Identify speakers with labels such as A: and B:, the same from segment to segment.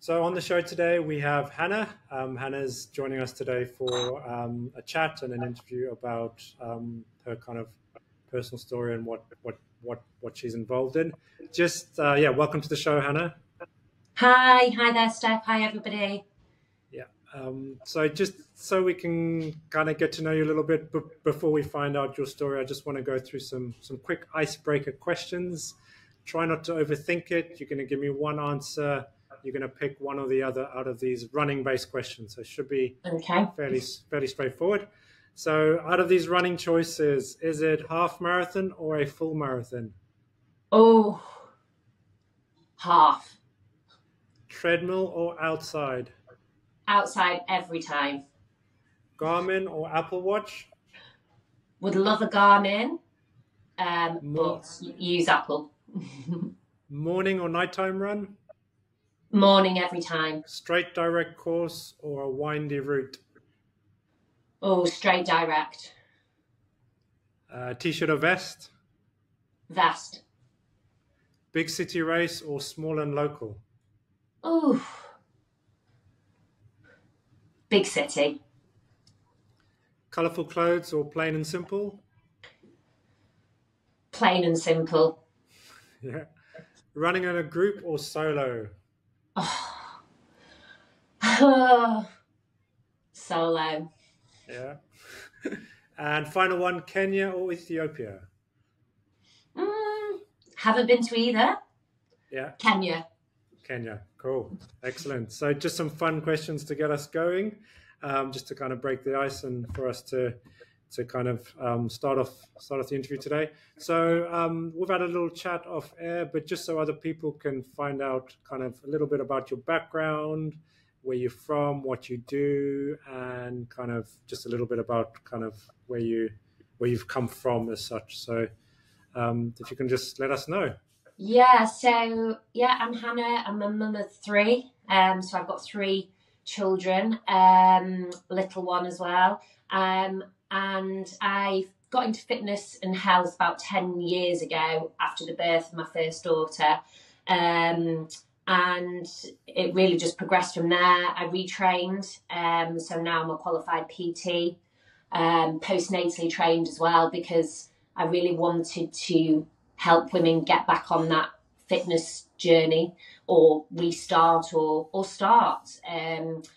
A: So on the show today, we have Hannah. Hannah's joining us today for a chat and an interview about her kind of personal story and what she's involved in. Welcome to the show, Hannah.
B: Hi there, Steph. Hi, everybody.
A: Yeah. So just so we can kind of get to know you a little bit before we find out your story, I just want to go through some quick icebreaker questions. Try not to overthink it. You're going to give me one answer. You're going to pick one or the other out of these running-based questions. So it should be fairly straightforward. So out of these running choices, is it half marathon or a full marathon?
B: Oh, half.
A: Treadmill or outside?
B: Outside every time.
A: Garmin or Apple Watch?
B: Would love a Garmin, but use Apple.
A: Morning or nighttime run?
B: Morning every time.
A: Straight direct course or a windy route?
B: Oh, straight direct.
A: T-shirt or vest?
B: Vest.
A: Big city race or small and local?
B: Oh, big city.
A: Colourful clothes or plain and simple?
B: Plain and simple.
A: Yeah. Running in a group or solo?
B: Oh. Solo.
A: Yeah. And final one, Kenya or Ethiopia?
B: Haven't been to either.
A: Yeah.
B: Kenya.
A: Cool. Excellent. So just some fun questions to get us going, just to kind of break the ice and for us to kind of start off the interview today. So we've had a little chat off air, but just so other people can find out kind of a little bit about your background, where you're from, what you do, and kind of just a little bit about kind of where you've come from as such. So if you can just let us know.
B: Yeah, so I'm Hannah. I'm a mum of three. So I've got three children, little one as well. And I got into fitness and health about 10 years ago after the birth of my first daughter. And it really just progressed from there. I retrained. So now I'm a qualified PT, postnatally trained as well, because I really wanted to help women get back on that fitness journey or restart or start. And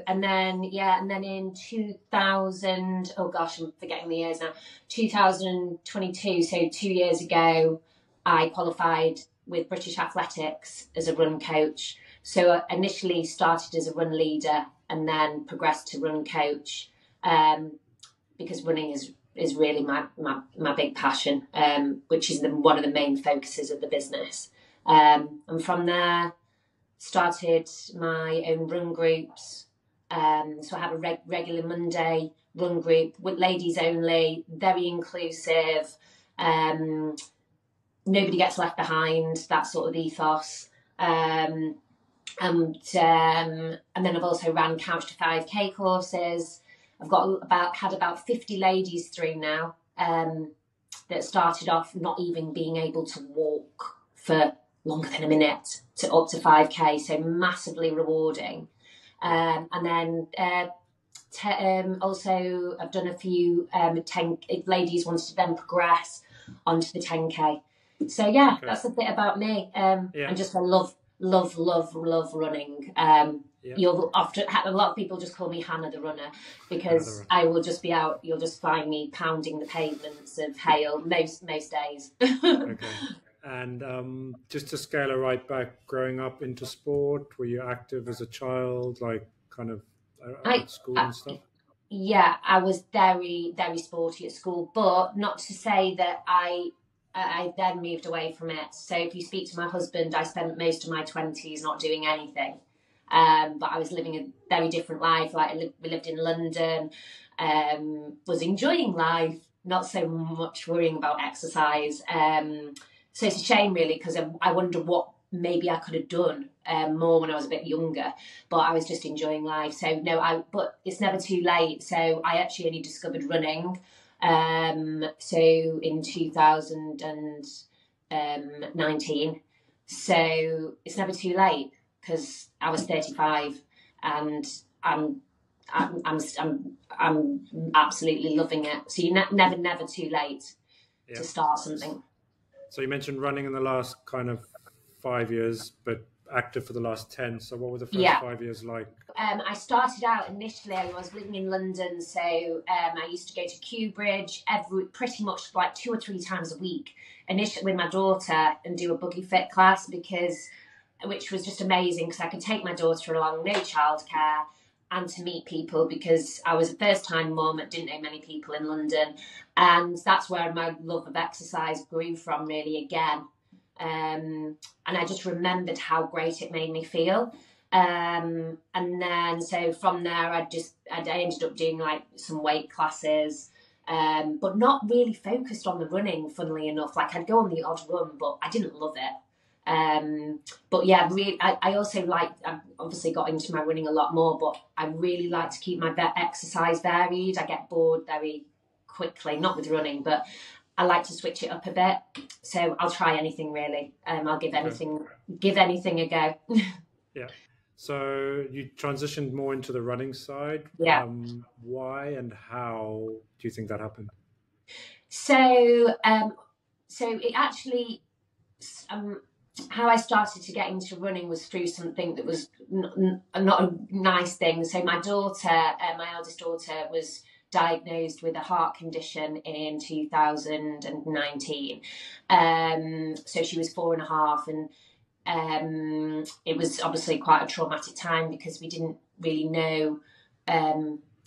B: then in 2000, oh gosh, I'm forgetting the years now, 2022, so 2 years ago, I qualified with British Athletics as a run coach. So I initially started as a run leader and then progressed to run coach, because running is really my big passion, which is one of the main focuses of the business. And from there, started my own run groups. So I have a regular Monday run group with ladies only, very inclusive. Nobody gets left behind, that sort of ethos. And then I've also ran Couch to 5K courses. I've had about 50 ladies through now, that started off not even being able to walk for longer than a minute to up to 5K, so massively rewarding. And then also I've done a few 10 if ladies wanted to then progress onto the 10K. So that's a bit about me. And just I love running. You'll often a lot of people just call me Hannah the runner, because I will just be out. You'll just find me pounding the pavements of Hale most days.
A: Okay. And just to scale it right back, growing up into sport, were you active as a child, like kind of at school and stuff?
B: Yeah, I was very, very sporty at school, but not to say that I then moved away from it. So if you speak to my husband, I spent most of my 20s not doing anything. But I was living a very different life. Like we lived in London, was enjoying life, not so much worrying about exercise. So it's a shame, really, because I wonder what maybe I could have done more when I was a bit younger. But I was just enjoying life. So but it's never too late. So I actually only discovered running so in 2019. So it's never too late. because I was 35, and I'm absolutely loving it. So you're never too late to start something.
A: So you mentioned running in the last kind of 5 years, but active for the last 10. So what were the first 5 years like?
B: I started out initially, I was living in London, so I used to go to Kew Bridge pretty much like 2 or 3 times a week, initially with my daughter, and do a buggy fit class, which was just amazing because I could take my daughter along, no childcare, and to meet people, because I was a first-time mum, I didn't know many people in London, and that's where my love of exercise grew from, really, again. And I just remembered how great it made me feel. And then, so from there, I ended up doing like some weight classes, but not really focused on the running, funnily enough. Like, I'd go on the odd run, but I didn't love it. But yeah, really, I also I've obviously got into my running a lot more, but I really like to keep my exercise varied. I get bored very quickly, not with running, but I like to switch it up a bit. So I'll try anything, really. I'll give anything a go.
A: Yeah. So you transitioned more into the running side.
B: Yeah.
A: Why and how do you think that happened?
B: So it actually, how I started to get into running was through something that was not a nice thing. So my daughter, my eldest daughter, was diagnosed with a heart condition in 2019. So she was 4.5, and it was obviously quite a traumatic time because we didn't really know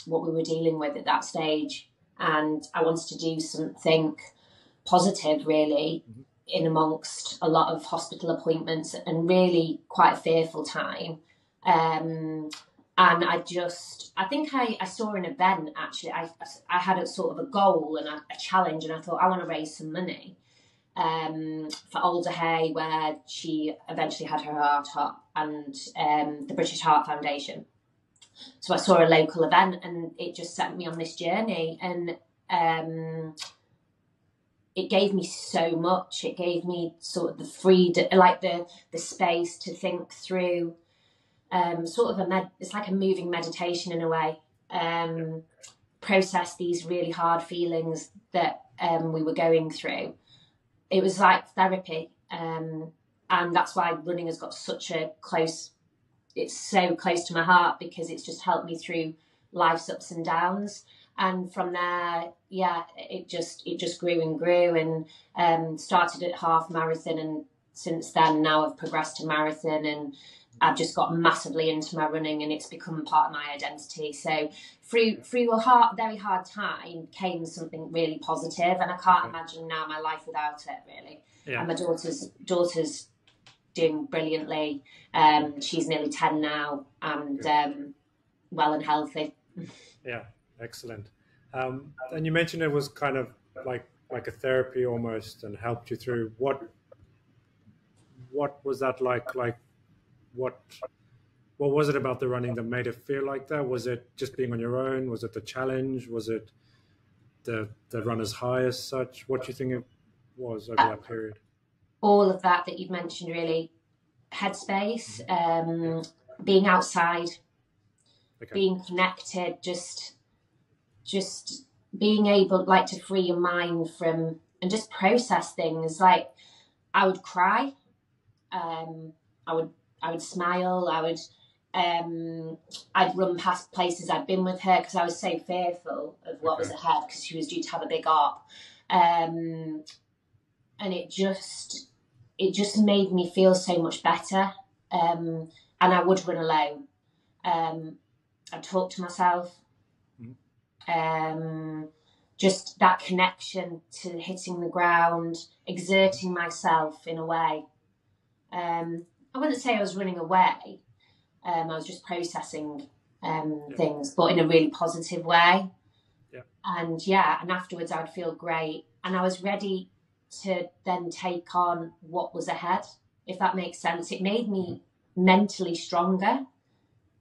B: what we were dealing with at that stage. And I wanted to do something positive, really, in amongst a lot of hospital appointments and really quite a fearful time. And I think I saw an event, actually. I had a sort of a goal and a challenge, and I thought, I want to raise some money for Alder Hay, where she eventually had her heart up, and the British Heart Foundation. So I saw a local event, and it just set me on this journey, and it gave me so much. It gave me sort of the freedom, like the space to think through, sort of it's like a moving meditation in a way. Process these really hard feelings that we were going through. It was like therapy, and that's why running has got it's so close to my heart, because it's just helped me through life's ups and downs. And from there, it just grew and grew, and started at half marathon, and since then now I've progressed to marathon, and I've just got massively into my running, and it's become part of my identity. So through a very hard time came something really positive, and I can't imagine now my life without it, really. Yeah. And my daughter's doing brilliantly. She's nearly 10 now, and well and healthy.
A: Yeah, excellent. And you mentioned it was kind of like a therapy almost, and helped you through. What was that like? Like, what was it about the running that made it feel like that? Was it just being on your own? Was it the challenge? Was it the runner's high as such? What do you think it was over that period?
B: All of that you've mentioned, really. Headspace, being outside, being connected, just being able, like, to free your mind from, and just process things. Like, I would cry, I would smile, I'd run past places I'd been with her because I was so fearful of what was ahead, because she was due to have a big op, and it just made me feel so much better. And I would run alone. I'd talk to myself. Just that connection to hitting the ground, exerting myself in a way. I wouldn't say I was running away. I was just processing things, but in a really positive way. Yeah. And afterwards I'd feel great, and I was ready to then take on what was ahead, if that makes sense. It made me mentally stronger.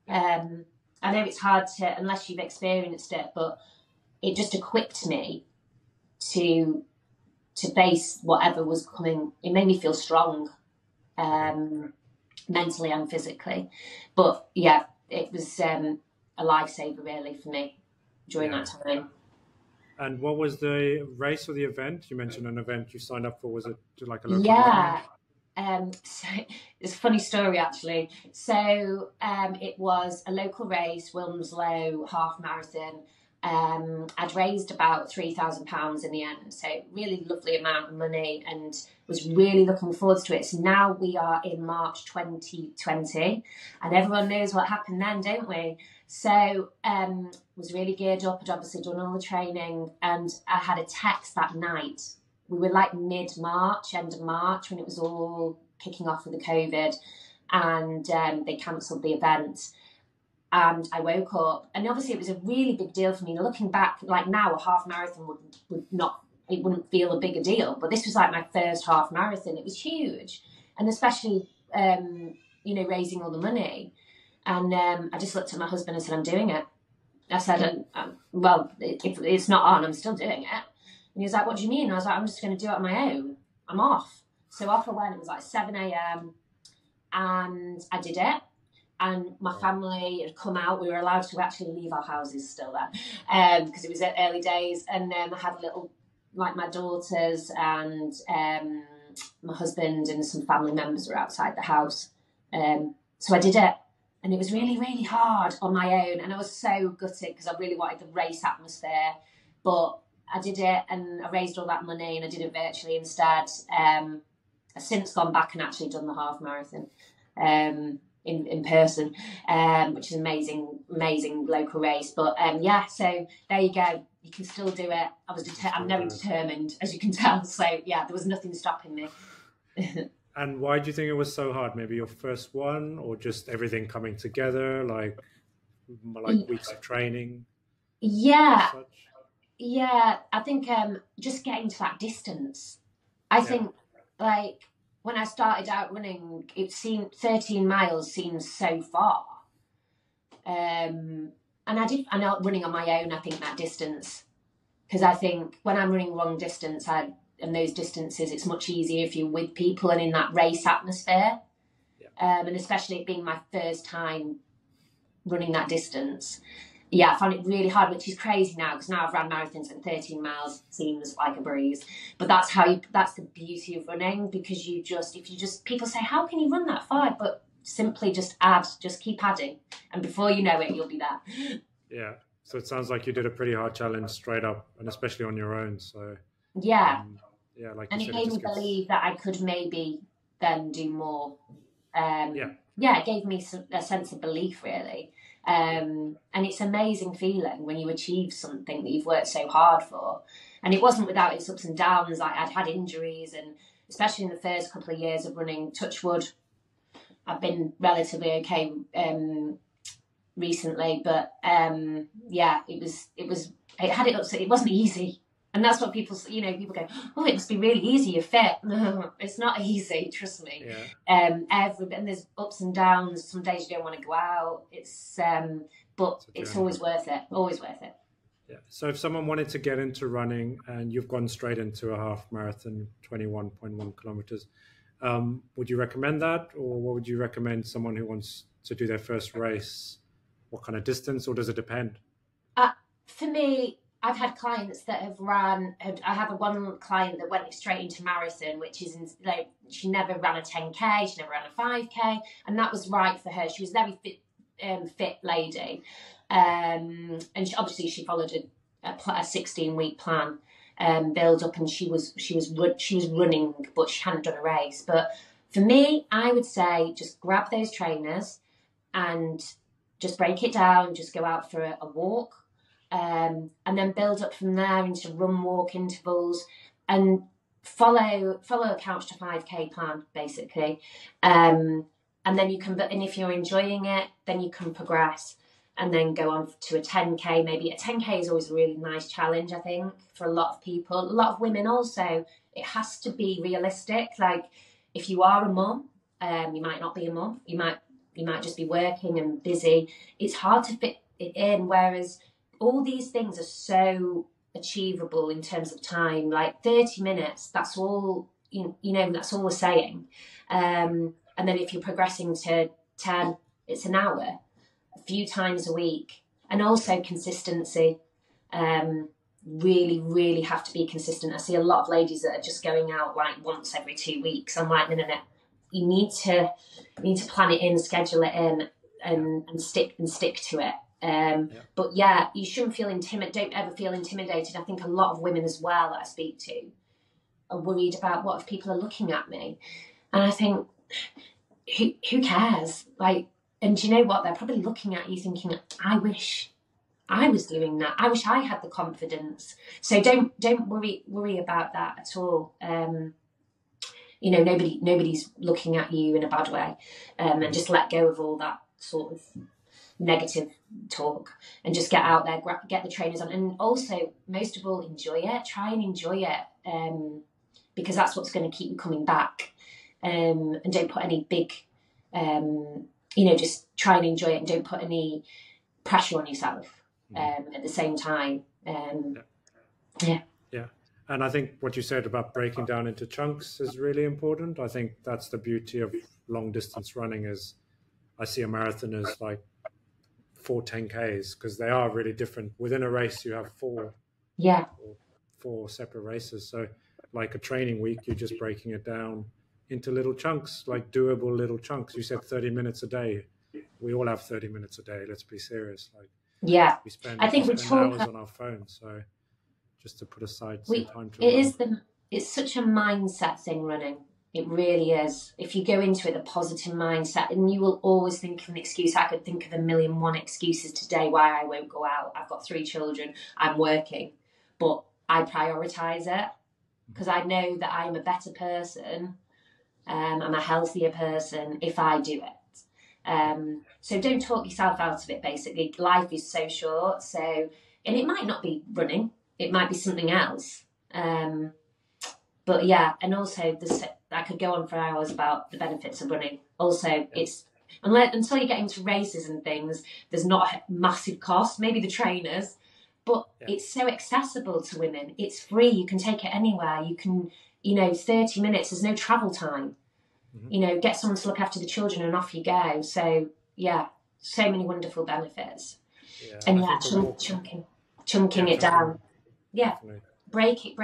B: I know it's hard to, unless you've experienced it, but it just equipped me to face whatever was coming. It made me feel strong. mentally and physically. But yeah, it was a lifesaver really for me during that time.
A: And what was the race or the event? You mentioned an event you signed up for. Was it like a local
B: Yeah.
A: run?
B: So it's a funny story actually. So it was a local race, Wilmslow half marathon. I'd raised about £3,000 in the end, so really lovely amount of money, and was really looking forward to it. So now we are in March 2020, and everyone knows what happened then, don't we? So was really geared up. I'd obviously done all the training, and I had a text that night. We were like mid-March, end of March, when it was all kicking off with the COVID, and they cancelled the event. And I woke up, and obviously it was a really big deal for me. Looking back, like now, a half marathon wouldn't feel a bigger deal. But this was like my first half marathon. It was huge, and especially raising all the money. And I just looked at my husband and said, "I'm doing it." I said, "Well, if it's not on, I'm still doing it." And he was like, "What do you mean?" I was like, "I'm just going to do it on my own. I'm off." So off I went. It was like 7 a.m. and I did it. And my family had come out. We were allowed to actually leave our houses still then, because it was early days. And I had my daughters and my husband and some family members were outside the house. So I did it. And it was really, really hard on my own. And I was so gutted because I really wanted the race atmosphere. But I did it, and I raised all that money, and I did it virtually instead. I've since gone back and actually done the half marathon in person, which is amazing local race. But so there you go. You can still do it. I'm very determined, as you can tell. So yeah, there was nothing stopping me.
A: And why do you think it was so hard? Maybe your first one, or just everything coming together, like weeks of training?
B: Yeah. Yeah, I think just getting to that distance. I think, like, when I started out running, it seemed 13 miles seems so far. And I'm not running on my own, I think, that distance. Because I think when I'm running long distance, and those distances, it's much easier if you're with people and in that race atmosphere. And especially it being my first time running that distance. Yeah, I found it really hard, which is crazy now, because now I've run marathons and 13 miles seems like a breeze. But that's the beauty of running, because people say, how can you run that far? But simply just keep adding. And before you know it, you'll be there.
A: Yeah. So it sounds like you did a pretty hard challenge straight up, and especially on your own. So
B: yeah.
A: Like
B: and
A: you
B: it
A: said,
B: made me believe that I could maybe then do more. It gave me a sense of belief, really. And it's an amazing feeling when you achieve something that you've worked so hard for. And it wasn't without its ups and downs. Like, I'd had injuries, and especially in the first couple of years of running, touch wood, I've been relatively okay recently. But it wasn't easy. And that's what people go, oh, it must be really easy, you're fit. No, it's not easy, trust me.
A: Yeah.
B: And there's ups and downs. Some days you don't want to go out. But it's always worth it. Always worth it.
A: Yeah. So if someone wanted to get into running, and you've gone straight into a half marathon, 21.1 kilometers, would you recommend that? Or what would you recommend someone who wants to do their first race? What kind of distance, or does it depend?
B: For me, I've had clients that have run. I have one client that went straight into marathon, which is she never ran a 10K, she never ran a 5K, and that was right for her. She was a very fit lady, and she followed a 16-week plan, build up, and she was running, but she hadn't done a race. But for me, I would say just grab those trainers and just break it down. Just go out for a walk. And then build up from there into run walk intervals, and follow a couch to 5K plan, basically. And then you can, and if you're enjoying it, then you can progress and then go on to a 10K. Maybe a 10K is always a really nice challenge, I think, for a lot of people, a lot of women also. It has to be realistic. Like, if you are a mum, you might not be a mum, you might just be working and busy. It's hard to fit it in, whereas all these things are so achievable in terms of time. Like 30 minutes, that's all you know, that's all we're saying. And then if you're progressing to 10, it's an hour, a few times a week. And also consistency. Really, really have to be consistent. I see a lot of ladies that are just going out like once every 2 weeks. I'm like, no. You need to plan it in, schedule it in, and stick to it. But yeah, you shouldn't feel intimidated. Don't ever feel intimidated. I think a lot of women as well that I speak to are worried about what if people are looking at me, and I think who cares? Like, and do you know what? They're probably looking at you thinking, I wish I was doing that. I wish I had the confidence. So don't worry about that at all. You know, nobody's looking at you in a bad way, and just let go of all that sort of negative talk and just get out there, get the trainers on, and also most of all enjoy it. Try and enjoy it, because that's what's going to keep you coming back. And don't put any big, you know, just try and enjoy it and don't put any pressure on yourself at the same time. Yeah.
A: And I think what you said about breaking down into chunks is really important. I think that's the beauty of long distance running. Is I see a marathon as like 4 10Ks, because they are really different. Within a race, you have four separate races. So like a training week, you're just breaking it down into little chunks, like doable little chunks. You said 30 minutes a day. We all have 30 minutes a day. Let's be serious. Like, we spend hours on our phones. So just to put aside some time to
B: it's such a mindset thing, running. It really is. If you go into it, a positive mindset, and you will always think of an excuse. I could think of 1,000,001 excuses today why I won't go out. I've got 3 children. I'm working. But I prioritise it because I know that I'm a better person. I'm a healthier person if I do it. So don't talk yourself out of it, basically. Life is so short. And it might not be running. It might be something else. But yeah, and also I could go on for hours about the benefits of running. Also, it's until you get into races and things, there's not a massive cost, maybe the trainers, but it's so accessible to women. It's free. You can take it anywhere. You can, 30 minutes, there's no travel time. Get someone to look after the children and off you go. So yeah, so many wonderful benefits. And chunking it down. Yeah. Definitely. Break it.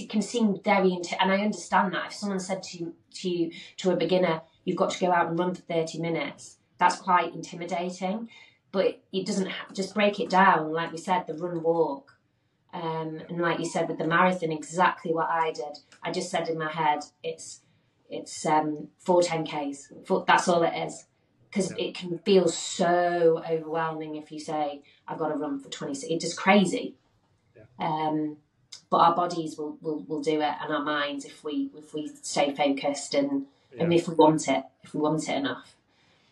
B: It can seem very and I understand that. If someone said to a beginner, you've got to go out and run for 30 minutes, that's quite intimidating. But it doesn't just break it down. Like we said, the run walk. And like you said with the marathon, exactly what I did. I just said in my head, it's 4 10Ks. That's all it is. Because it can feel so overwhelming if you say, I've got to run for 26. It's just crazy. But our bodies will do it, and our minds if we stay focused and if we want it enough.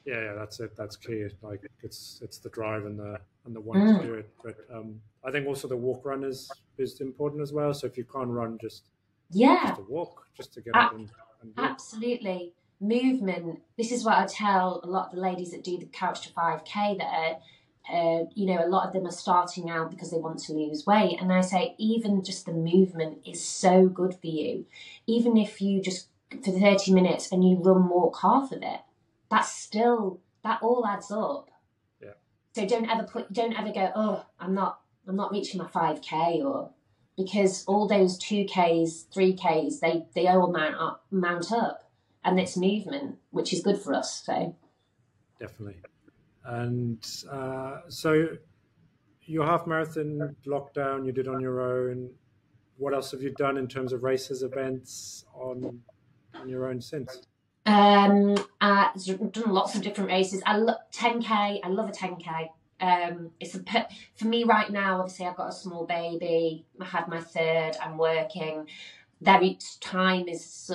A: Yeah, that's it. That's key. Like it's the drive and the want to do it. But I think also the walk run is important as well. So if you can't run, just to walk, just to get up and walk.
B: Absolutely. Movement. This is what I tell a lot of the ladies that do the Couch to 5K that are, a lot of them are starting out because they want to lose weight. And I say, even just the movement is so good for you. Even if you just, for 30 minutes and you walk half of it, that all adds up.
A: Yeah.
B: So don't ever go, oh, I'm not reaching my 5K because all those 2Ks, 3Ks, they all mount up. And it's movement, which is good for us. So
A: definitely. And so your half marathon lockdown you did on your own. What else have you done in terms of races, events on your own since?
B: I've done lots of different races. I love 10K. I love a 10K. For me right now. Obviously, I've got a small baby. I had my third. I'm working. Time is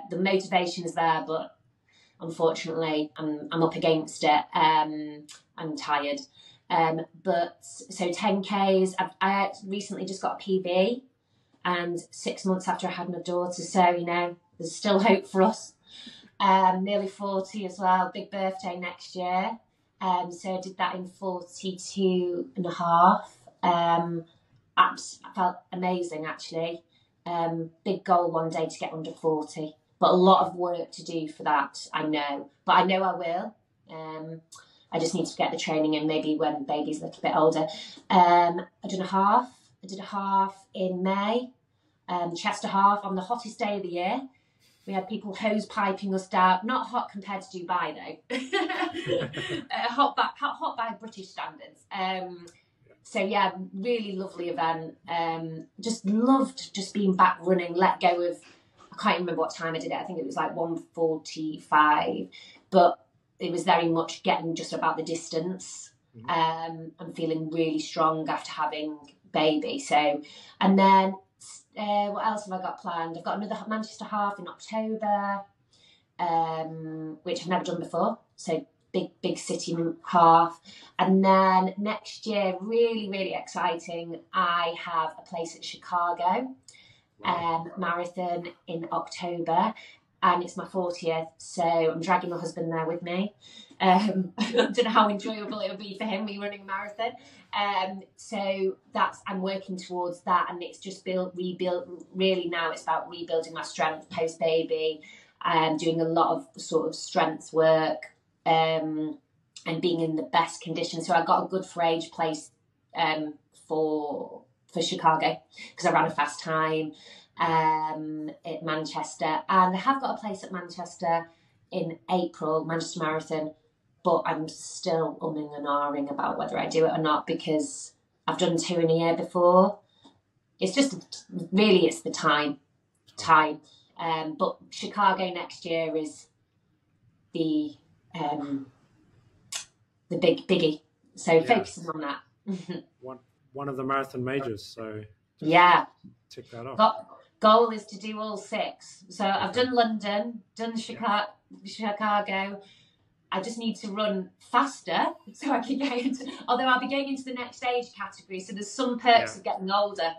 B: the motivation is there, but unfortunately I'm up against it. I'm tired. But so 10Ks, I recently just got a PB, and 6 months after I had my daughter, so there's still hope for us. Nearly 40 as well, big birthday next year. So I did that in 42 and a half. I felt amazing actually. big goal one day to get under 40, but a lot of work to do for that, I know. But I know I will. I just need to get the training in maybe when baby's a little bit older. I did a half. I did a half in May, Chester half on the hottest day of the year. We had people hose piping us down. Not hot compared to Dubai though. Hot by British standards. So yeah, really lovely event. Just loved just being back running. Let go of. I can't remember what time I did it. I think it was like 1:45, but it was very much getting just about the distance. And feeling really strong after having baby. So, and then what else have I got planned? I've got another Manchester half in October, which I've never done before. So big city half. And then next year, really exciting, I have a place at Chicago marathon in October, and it's my 40th, so I'm dragging my husband there with me. I don't know how enjoyable it'll be for him, me running a marathon. So I'm working towards that, and it's just rebuild. Really now it's about rebuilding my strength post baby, doing a lot of sort of strength work, and being in the best condition. So I got a good for age place for Chicago, because I ran a fast time at Manchester, and I have got a place at Manchester in April, Manchester Marathon, but I'm still umming and ahhing about whether I do it or not, because I've done 2 in a year before. It's just really, it's the time. But Chicago next year is the big biggie, so focusing on that.
A: one of the marathon majors, so
B: yeah,
A: tick that off.
B: Goal is to do all 6. So I've done London, done Chicago. I just need to run faster so I can get into, although I'll be going into the next age category, so there's some perks of getting older.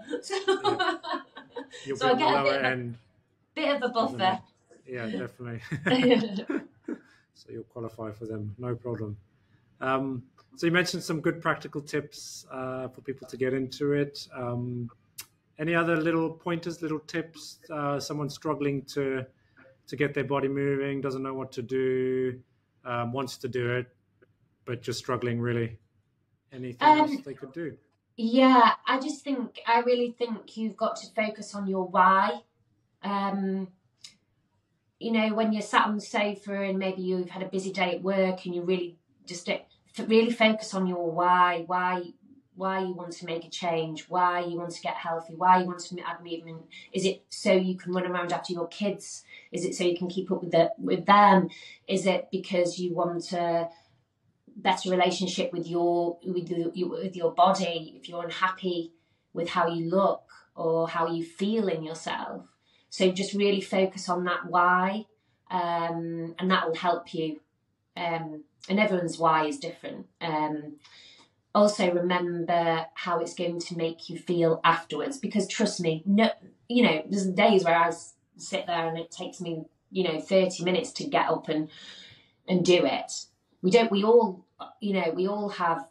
A: You'll
B: so
A: be
B: I'll
A: get
B: get a bit of a buffer.
A: Yeah, definitely. So you'll qualify for them, no problem. So you mentioned some good practical tips for people to get into it. Any other little pointers, little tips? Someone struggling to get their body moving, doesn't know what to do, wants to do it, but just struggling really. Anything else they could do?
B: Yeah, I really think you've got to focus on your why. You know, when you're sat on the sofa and maybe you've had a busy day at work and you really just really focus on your why you want to make a change, why you want to get healthy, why you want to add movement. Is it so you can run around after your kids? Is it so you can keep up with them? Is it because you want a better relationship with your body? If you're unhappy with how you look or how you feel in yourself, so just really focus on that why, and that will help you. And everyone's why is different. Also remember how it's going to make you feel afterwards, because trust me, there's days where I sit there and it takes me 30 minutes to get up and do it. We all have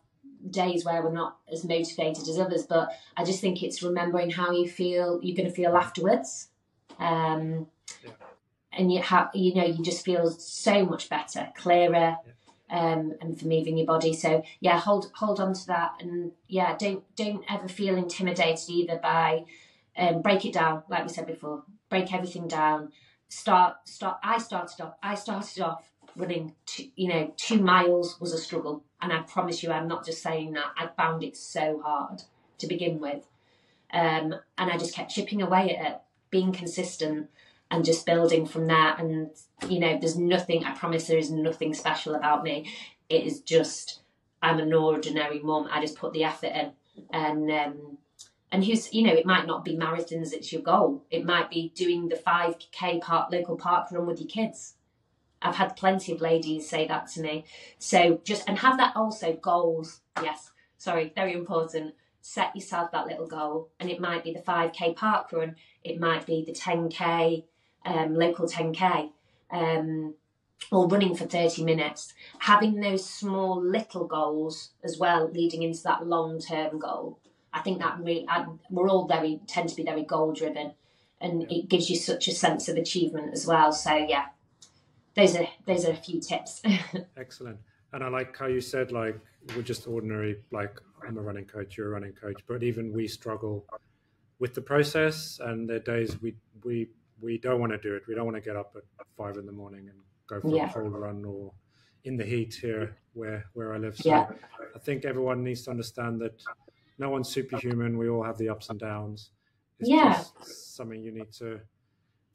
B: days where we're not as motivated as others, but I just think it's remembering how you're going to feel afterwards. And you just feel so much better, clearer, and for moving your body. So yeah, hold on to that, and yeah, don't ever feel intimidated either by break it down, like we said before. Break everything down. Start. I started off running 2 miles was a struggle, and I promise you, I'm not just saying that. I found it so hard to begin with, and I just kept chipping away at it, being consistent, and just building from there. And there's nothing, I promise there is nothing special about me. It is just, I'm an ordinary mum. I just put the effort in, and who's, it might not be marathons it's your goal. It might be doing the 5K local park run with your kids. I've had plenty of ladies say that to me. So and have that also, goals. Yes, sorry, very important. Set yourself that little goal, and it might be the 5K park run. It might be the 10K, local 10K, or running for 30 minutes. Having those small little goals as well, leading into that long-term goal. I think that we're all tend to be very goal-driven. and it gives you such a sense of achievement as well. So yeah, those are a few tips.
A: Excellent. And I like how you said, like, we're just ordinary, like, I'm a running coach, you're a running coach, but even we struggle with the process, and there are days we don't want to do it. We don't want to get up at 5 in the morning and go for a cold run or in the heat here where I live. So I think everyone needs to understand that no one's superhuman. We all have the ups and downs. It's just something you need to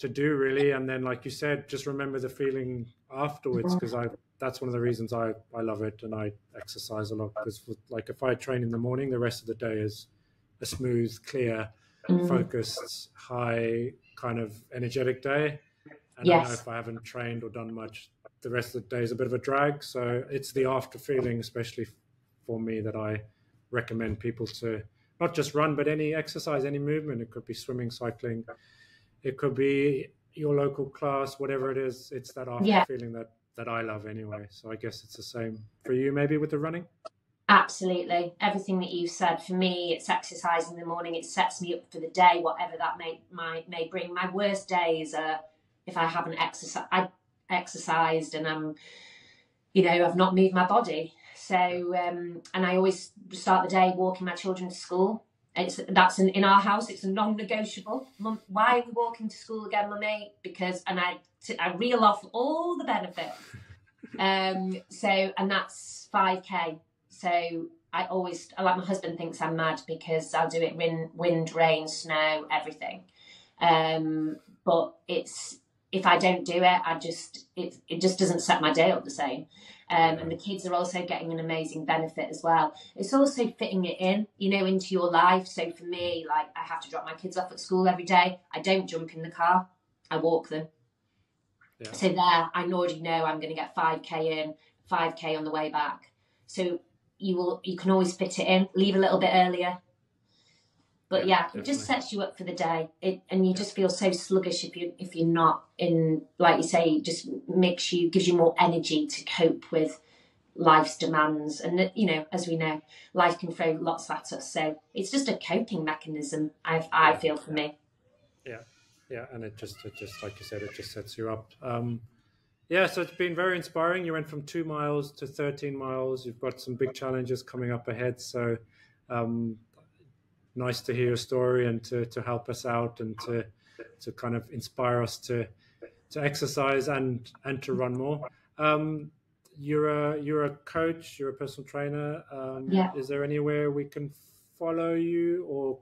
A: do, really. And then, like you said, just remember the feeling afterwards, because that's one of the reasons I love it, and I exercise a lot, because like if I train in the morning, the rest of the day is a smooth, clear, focused, high kind of energetic day. And I know if I haven't trained or done much, the rest of the day is a bit of a drag. So it's the after feeling, especially for me, that I recommend people to not just run, but any exercise, any movement. It could be swimming, cycling, it could be your local class, whatever it is. It's that after feeling that I love anyway. So I guess it's the same for you, maybe, with the running.
B: Absolutely. Everything that you've said. For me, it's exercise in the morning. It sets me up for the day, whatever that may bring. My worst days are if I haven't exercised and I'm, I've not moved my body. So, and I always start the day walking my children to school. In our house, it's a non-negotiable. Mum, why are we walking to school again, Mummy? Because, and I reel off all the benefits. And that's 5K. So I like, my husband thinks I'm mad because I'll do it wind, rain, snow, everything. But if I don't do it, it just doesn't set my day up the same. And the kids are also getting an amazing benefit as well. It's also fitting it in, into your life. So for me, like, I have to drop my kids off at school every day. I don't jump in the car. I walk them. Yeah. So there, I already know I'm going to get 5K in, 5K on the way back. So you can always fit it in, leave a little bit earlier. But it just sets you up for the day. And you just feel so sluggish if you're not in, like you say, it just gives you more energy to cope with life's demands. And, as we know, life can throw lots at us. So it's just a coping mechanism, I feel, for me.
A: Yeah. And it just, like you said, it just sets you up. So it's been very inspiring. You went from 2 miles to 13 miles. You've got some big challenges coming up ahead. So nice to hear your story and to help us out and to kind of inspire us to exercise and to run more. You're a coach, you're a personal trainer. Is there anywhere we can follow you or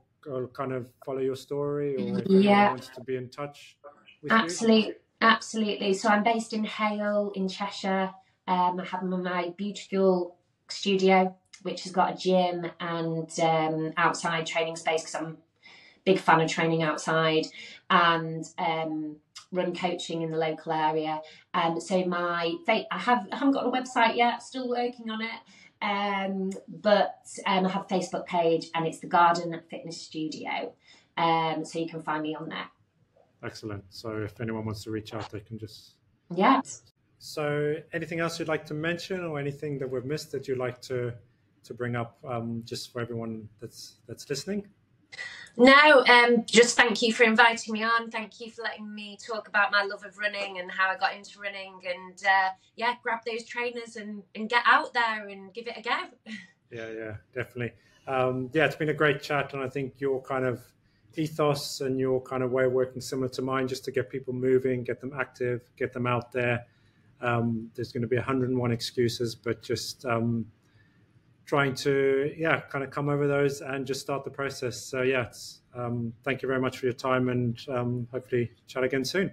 A: kind of follow your story, or if anyone wants to be in touch with you?
B: Absolutely. So I'm based in Hale in Cheshire. I have my beautiful studio, which has got a gym and outside training space, because I'm a big fan of training outside, and run coaching in the local area. So I haven't got a website yet, still working on it. But I have a Facebook page, and it's the Garden Fitness Studio. So you can find me on there.
A: Excellent. So if anyone wants to reach out, they can just... So anything else you'd like to mention, or anything that we've missed that you'd like to bring up, just for everyone that's listening?
B: No, just thank you for inviting me on. Thank you for letting me talk about my love of running and how I got into running. And grab those trainers and get out there and give it a go.
A: Yeah, definitely. It's been a great chat, and I think your kind of ethos and your kind of way of working similar to mine, just to get people moving, get them active, get them out there. There's going to be 101 excuses, but just trying to kind of come over those and just start the process. So thank you very much for your time, and hopefully chat again soon.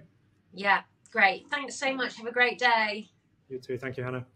B: Yeah, great. Thanks so much. Have a great day.
A: You too. Thank you, Hannah.